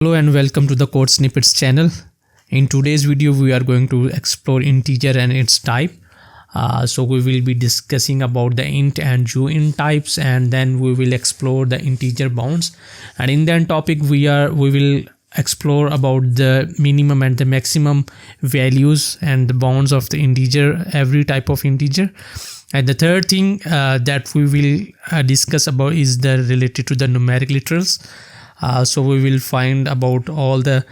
Hello and welcome to the Code Snippets channel. In today's video, we are going to explore integer and its type. So we will be discussing about the int and uint types, and then we will explore the integer bounds. And in that topic, we will explore about the minimum and the maximum values and the bounds of the integer, every type of integer. And the third thing that we will discuss about is the related to the numeric literals. So we will find about all the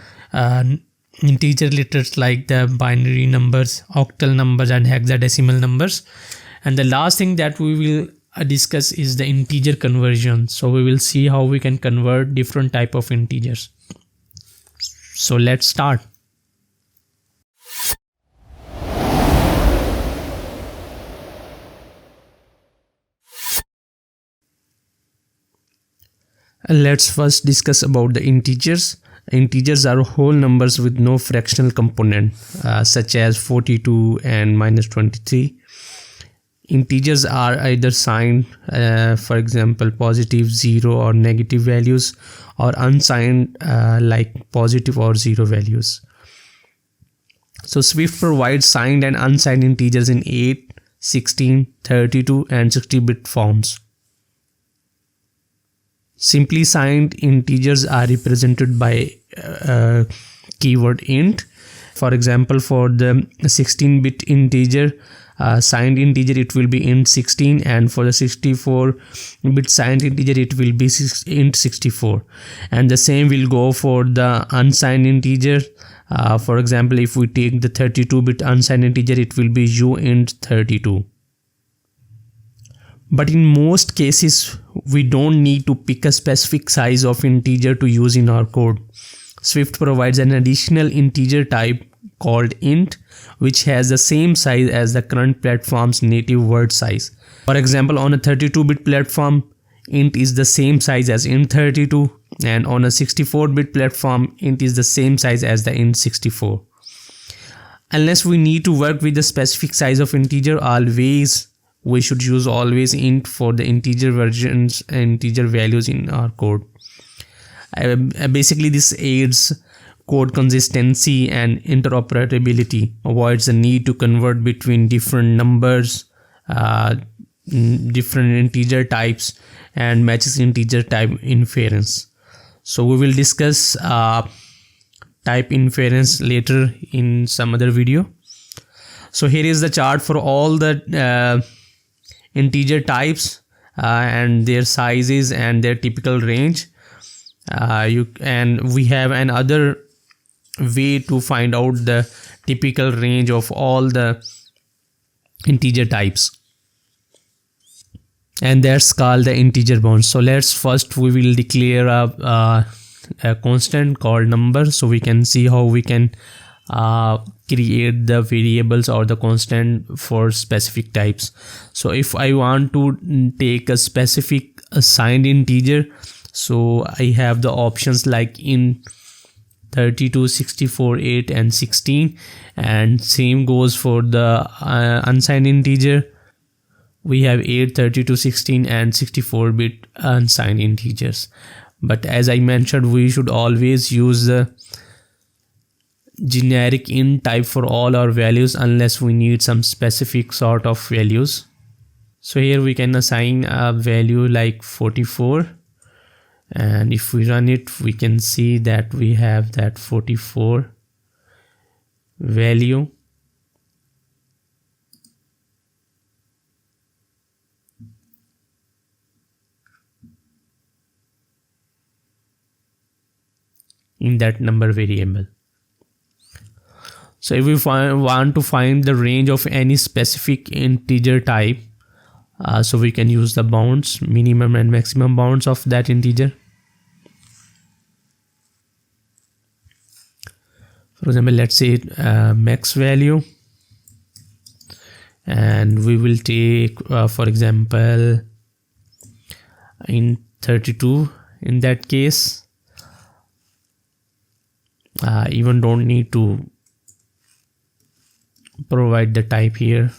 integer literals like the binary numbers, octal numbers and hexadecimal numbers. And the last thing that we will discuss is the integer conversion. So we will see how we can convert different type of integers. So let's start. Let's first discuss about the integers. Integers are whole numbers with no fractional component, such as 42 and minus 23. Integers are either signed, for example, positive, 0 or negative values, or unsigned, like positive or 0 values. So Swift provides signed and unsigned integers in 8, 16, 32 and 60-bit forms. Simply signed integers are represented by keyword int. For example, for the 16-bit integer, signed integer, it will be int 16, and for the 64-bit signed integer, it will be int 64. And the same will go for the unsigned integer. For example, if we take the 32-bit unsigned integer, it will be uint 32. But in most cases, we don't need to pick a specific size of integer to use in our code. Swift provides an additional integer type called int, which has the same size as the current platform's native word size. For example, on a 32-bit platform, int is the same size as int 32, and on a 64-bit platform, int is the same size as the int 64. Unless we need to work with the specific size of integer, we should use always int for the integer versions and integer values in our code. Basically, this aids code consistency and interoperability, avoids the need to convert between different numbers, different integer types, and matches integer type inference. So we will discuss type inference later in some other video. So here is the chart for all the integer types and their sizes and their typical range. And we have another way to find out the typical range of all the integer types, and that's called the integer bounds. So we will declare a constant called number, so we can see how we can create the variables or the constant for specific types. So if I want to take a specific assigned integer, so I have the options like in 32, 64, 8 and 16, and same goes for the unsigned integer. We have 8, 32, 16 and 64-bit unsigned integers. But as I mentioned, we should always use the generic int type for all our values unless we need some specific sort of values. So here we can assign a value like 44, and if we run it, we can see that we have that 44 value. In that number variable. So if we want to find the range of any specific integer type, so we can use the bounds, minimum and maximum bounds of that integer. For example, let's say max value, and we will take for example in 32. In that case, even don't need to provide the type here.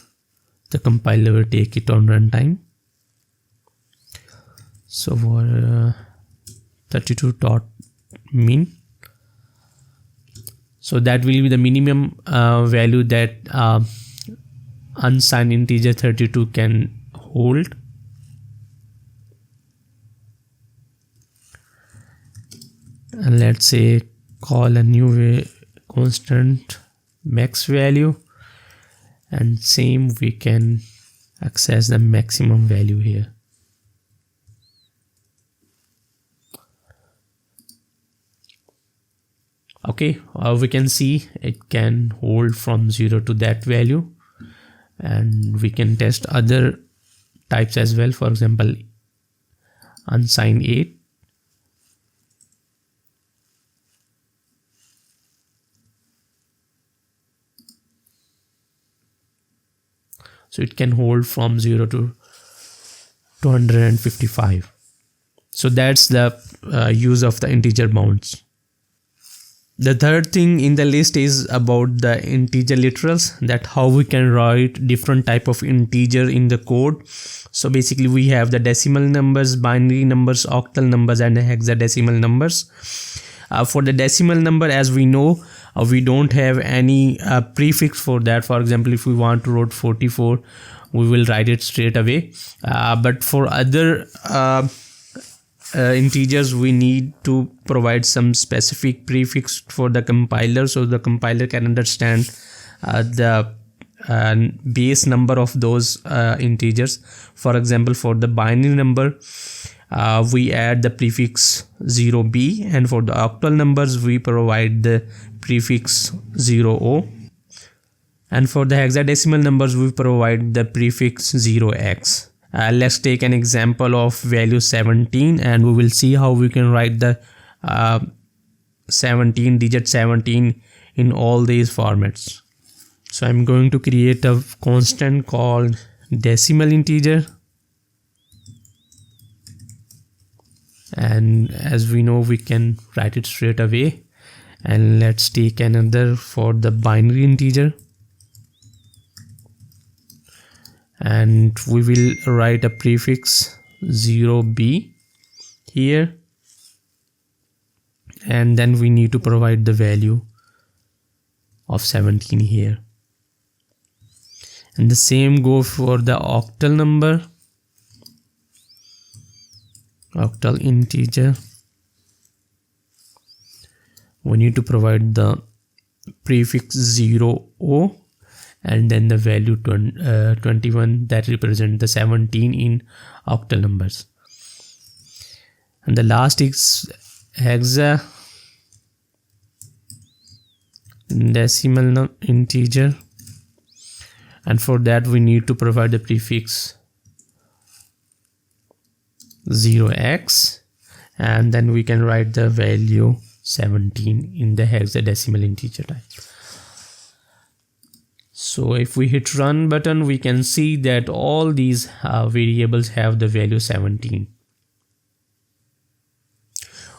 The compiler will take it on runtime. So for 32.min, So that will be the minimum value that unsigned integer 32 can hold. And let's say call a new constant max value, and same we can access the maximum value here. Okay, we can see it can hold from 0 to that value, and we can test other types as well. For example, unsigned 8. So it can hold from 0 to 255. So that's the use of the integer bounds. The third thing in the list is about the integer literals, that how we can write different type of integer in the code. So basically we have the decimal numbers, binary numbers, octal numbers, and hexadecimal numbers. For the decimal number, as we know, we don't have any prefix for that. For example, if we want to write 44, we will write it straight away. But for other integers, we need to provide some specific prefix for the compiler, so the compiler can understand the base number of those integers. For example, for the binary number, we add the prefix 0b, and for the octal numbers we provide the prefix 0o, and for the hexadecimal numbers we provide the prefix 0x. Let's take an example of value 17, and we will see how we can write the digit 17 in all these formats. So I'm going to create a constant called decimal integer, and as we know, we can write it straight away. And let's take another for the binary integer, and we will write a prefix 0b here, and then we need to provide the value of 17 here. And the same go for the octal number, octal integer. We need to provide the prefix 0o, and then the value 21 that represent the 17 in octal numbers. And the last is hexadecimal integer, and for that we need to provide the prefix 0x, and then we can write the value 17 in the hexadecimal integer type. So if we hit run button, we can see that all these variables have the value 17.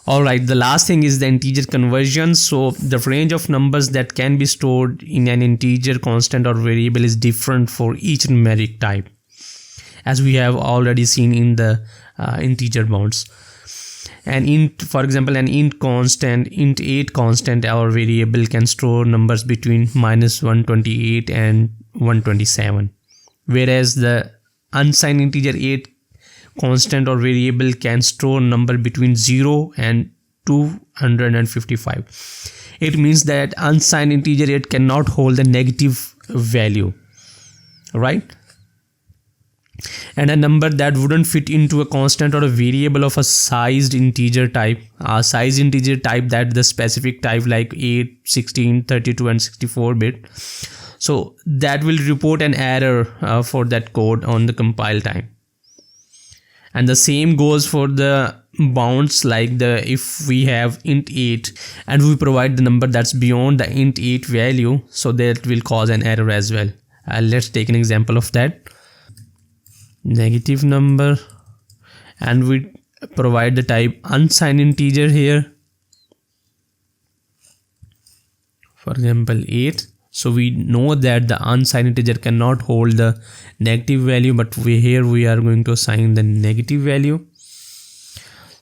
Alright, the last thing is the integer conversion. So the range of numbers that can be stored in an integer, constant, or variable is different for each numeric type, as we have already seen in the integer bounds. And int, for example, an int 8 constant or variable can store numbers between -128 and 127, whereas the unsigned integer 8 constant or variable can store number between 0 and 255. It means that unsigned integer 8 cannot hold a negative value, right? And a number that wouldn't fit into a constant or a variable of a sized integer type, that the specific type like 8, 16, 32 and 64 bit, so that will report an error for that code on the compile time. And the same goes for the bounds, like if we have int 8 and we provide the number that's beyond the int 8 value, so that will cause an error as well. Let's take an example of that. Negative number, and we provide the type unsigned integer here, for example 8. So we know that the unsigned integer cannot hold the negative value, but we are going to assign the negative value.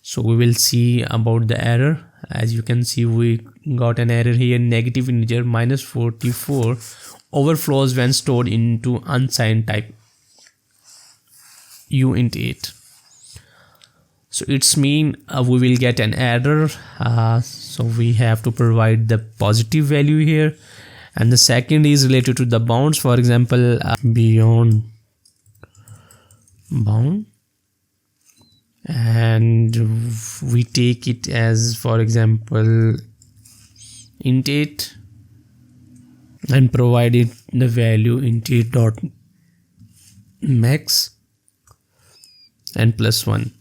So we will see about the error. as you can see, we got an error here. Negative integer -44 overflows when stored into unsigned type uint8. So it's mean we will get an error, so we have to provide the positive value here. And the second is related to the bounds. For example, beyond bound, and we take it as, for example, int8, and provide it the value int8 dot max and +1.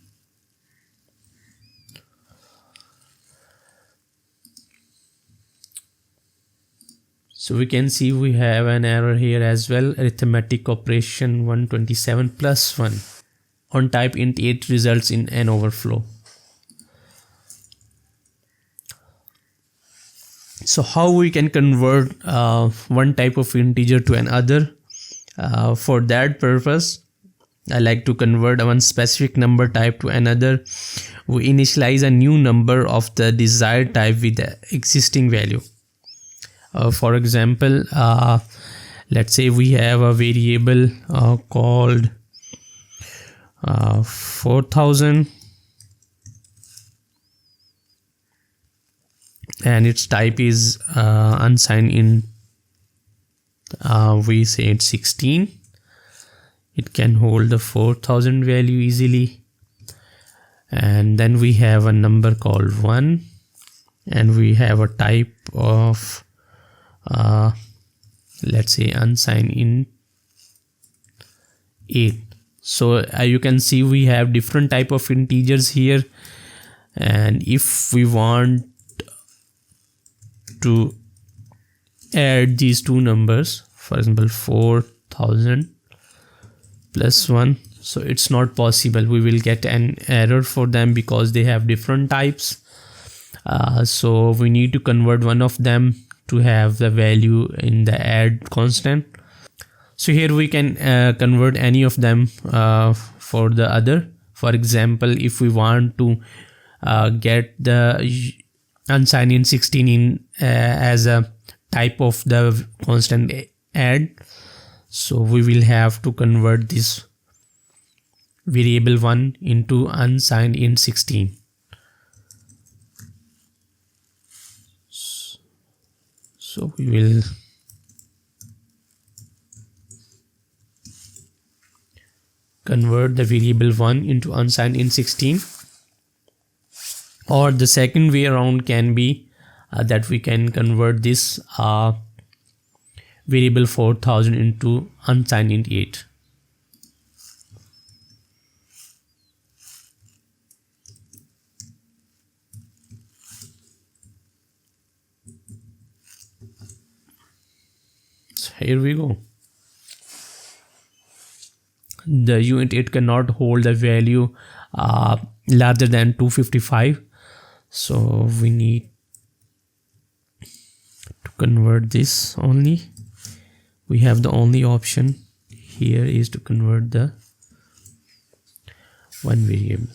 So we can see we have an error here as well. Arithmetic operation 127 + 1 on type int8 results in an overflow. So how we can convert one type of integer to another? For that purpose, I like to convert one specific number type to another. We initialize a new number of the desired type with the existing value. For example, let's say we have a variable called 4000, and its type is unsigned int. We say it's 16. It can hold the 4000 value easily. And then we have a number called 1, and we have a type of let's say unsigned int 8. So you can see we have different type of integers here, and if we want to add these two numbers, for example 4000 + 1, so it's not possible. We will get an error for them because they have different types. So we need to convert one of them to have the value in the add constant. So here we can convert any of them for the other. For example, if we want to get the unsigned int 16 in as a type of the constant add, so we will have to convert this variable 1 into unsigned int 16. So we will convert the variable 1 into unsigned int 16. Or the second way around can be that we can convert this variable 4000 into unsigned int 8. So here we go. The uint8 cannot hold a value larger than 255, so we need to convert this only. We have the only option here is to convert the one variable.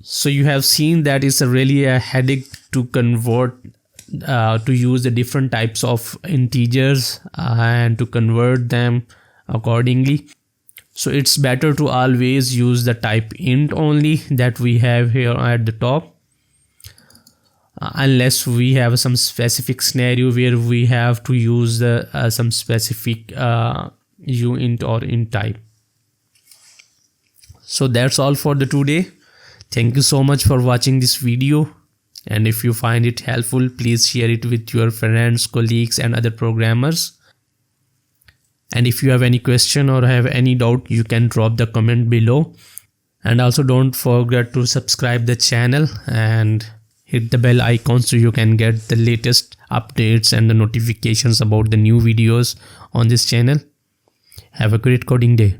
So you have seen that it's really a headache to convert, to use the different types of integers and to convert them accordingly. So it's better to always use the type int only that we have here at the top, unless we have some specific scenario where we have to use the some specific uint or int type. So that's all for the today. Thank you so much for watching this video, and if you find it helpful, please share it with your friends, colleagues and other programmers. And if you have any question or have any doubt, you can drop the comment below. And also don't forget to subscribe the channel and hit the bell icon so you can get the latest updates and the notifications about the new videos on this channel. Have a great coding day.